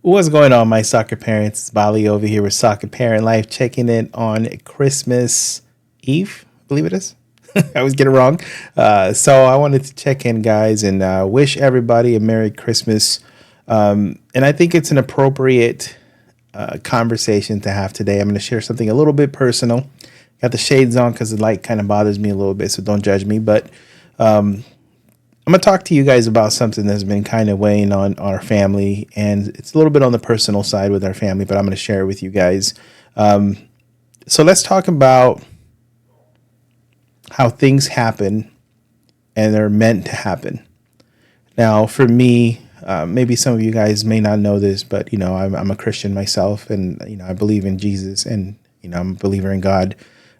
What's going on, my soccer parents? It's Bali over here with Soccer Parent Life, checking in on Christmas Eve, I believe it is. I always get it wrong. So I wanted to check in, guys, and wish everybody a Merry Christmas. And I think it's an appropriate conversation to have today. I'm going to share something a little bit personal. Got the shades on because the light kind of bothers me a little bit, so don't judge me. But I'm going to talk to you guys about something that's been kind of weighing on our family, and it's a little bit on the personal side with our family, but I'm going to share it with you guys. So let's talk about how things happen and they're meant to happen. Now, for me, maybe some of you guys may not know this, but I'm a Christian myself, and I believe in Jesus, and I'm a believer in God.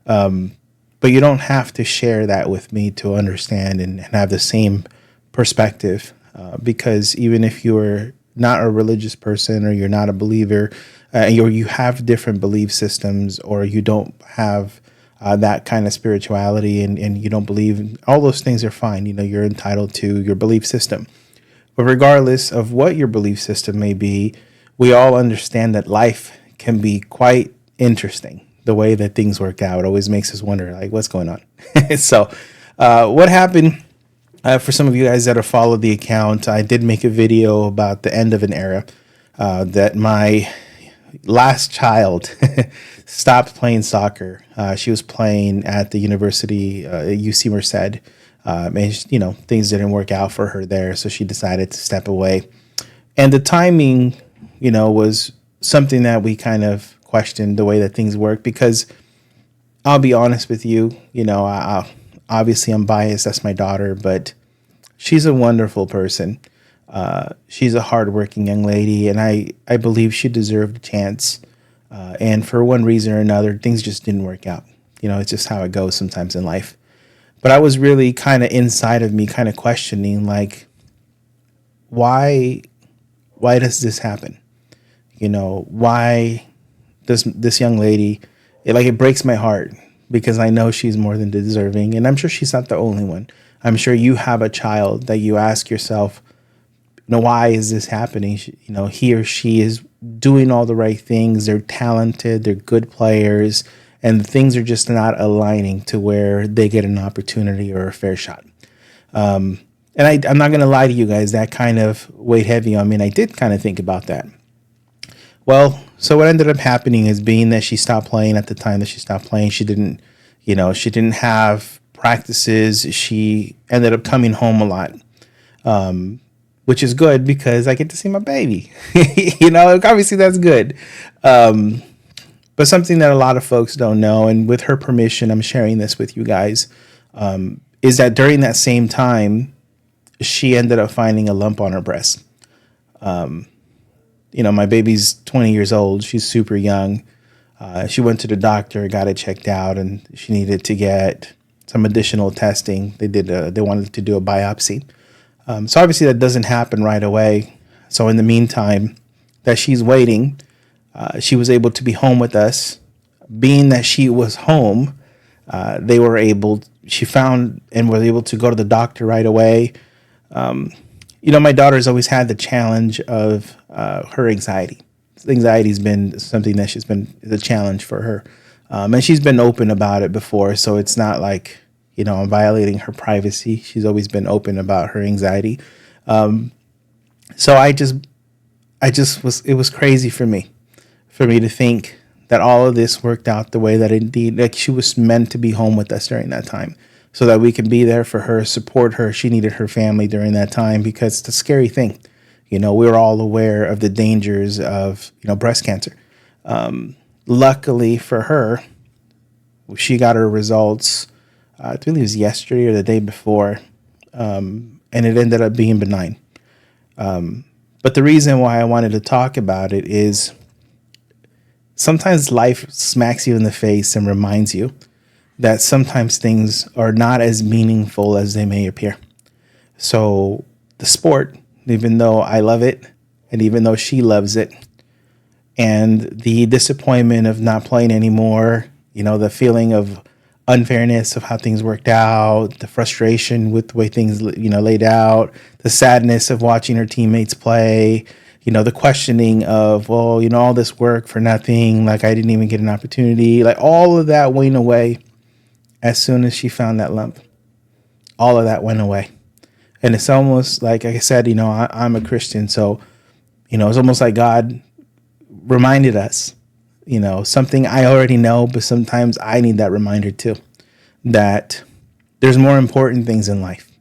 But you don't have to share that with me to understand and have the same perspective, because even if you're not a religious person or you're not a believer, or you have different belief systems, or you don't have that kind of spirituality, and you don't believe, all those things are fine. You're entitled to your belief system. But regardless of what your belief system may be, we all understand that life can be quite interesting. The way that things work out always makes us wonder, like, what's going on? So, what happened, for some of you guys that have followed the account, I did make a video about the end of an era, that my last child stopped playing soccer. She was playing at the university, UC Merced. And, things didn't work out for her there, so she decided to step away. And the timing, was something that we kind of questioned the way that things work, because I'll be honest with you, obviously I'm biased. That's my daughter, but she's a wonderful person. She's a hardworking young lady, and I believe she deserved a chance. And for one reason or another, things just didn't work out. It's just how it goes sometimes in life. But I was really kind of inside of me, kind of questioning, like, why does this happen? Why does this young lady, it breaks my heart, because I know she's more than deserving, and I'm sure she's not the only one. I'm sure you have a child that you ask yourself, why is this happening? He or she is doing all the right things. They're talented. They're good players, and things are just not aligning to where they get an opportunity or a fair shot. And I'm not going to lie to you guys, that kind of weighed heavy on me, and I did kind of think about that. Well, so what ended up happening is, being that she stopped playing at the time that she stopped playing, she didn't have practices. She ended up coming home a lot, which is good because I get to see my baby. Obviously that's good. But something that a lot of folks don't know, and with her permission, I'm sharing this with you guys, is that during that same time, she ended up finding a lump on her breast. My baby's 20 years old. She's super young. She went to the doctor, got it checked out, and she needed to get some additional testing. They wanted to do a biopsy. So obviously that doesn't happen right away. So in the meantime that she's waiting, she was able to be home with us. Being that she was home, she found and was able to go to the doctor right away. My daughter's always had the challenge of her anxiety. Anxiety's been something that is a challenge for her. And she's been open about it before, so it's not like, I'm violating her privacy. She's always been open about her anxiety. So it was crazy for me to think that all of this worked out the way that indeed, like, she was meant to be home with us during that time, so that we can be there for her, support her. She needed her family during that time, because it's a scary thing. We were all aware of the dangers of, breast cancer. Luckily for her, she got her results, I believe it was yesterday or the day before, and it ended up being benign. But the reason why I wanted to talk about it is, sometimes life smacks you in the face and reminds you that sometimes things are not as meaningful as they may appear. So the sport, even though I love it, and even though she loves it, and the disappointment of not playing anymore, the feeling of unfairness of how things worked out, the frustration with the way things, laid out, the sadness of watching her teammates play, The questioning of, well, all this work for nothing, like I didn't even get an opportunity, like all of that went away as soon as she found that lump. All of that went away. And it's almost like I said, I'm a Christian. So, it's almost like God reminded us, something I already know, but sometimes I need that reminder too, that there's more important things in life.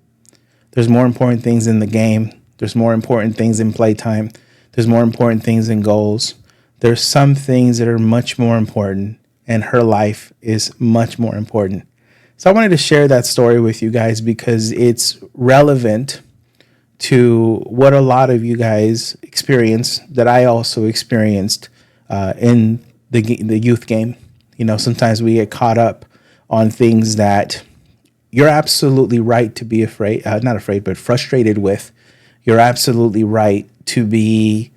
There's more important things in the game. There's more important things in playtime. There's more important things in goals. There's some things that are much more important, and her life is much more important. So I wanted to share that story with you guys because it's relevant to what a lot of you guys experience, that I also experienced in the youth game. Sometimes we get caught up on things that you're absolutely right to be afraid, not afraid, but frustrated with. You're absolutely right to be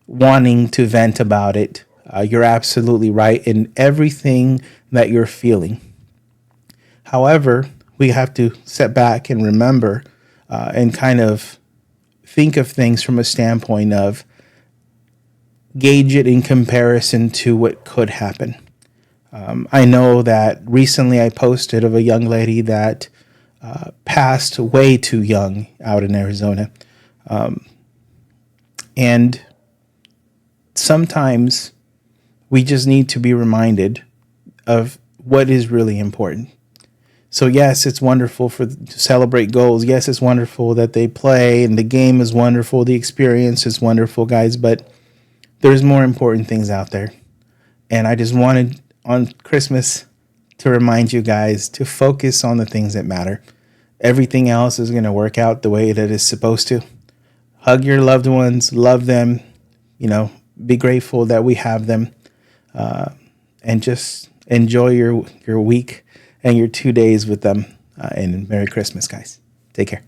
wanting to vent about it. You're absolutely right in everything that you're feeling. However, we have to step back and remember and kind of think of things from a standpoint of gauge it in comparison to what could happen. I know that recently I posted of a young lady that passed way too young out in Arizona. And sometimes we just need to be reminded of what is really important. So yes, it's wonderful to celebrate goals. Yes, it's wonderful that they play and the game is wonderful. The experience is wonderful, guys, but there's more important things out there. And I just wanted on Christmas to remind you guys to focus on the things that matter. Everything else is going to work out the way that it's supposed to. Hug your loved ones, love them, be grateful that we have them, and just enjoy your week and your 2 days with them. And Merry Christmas, guys. Take care.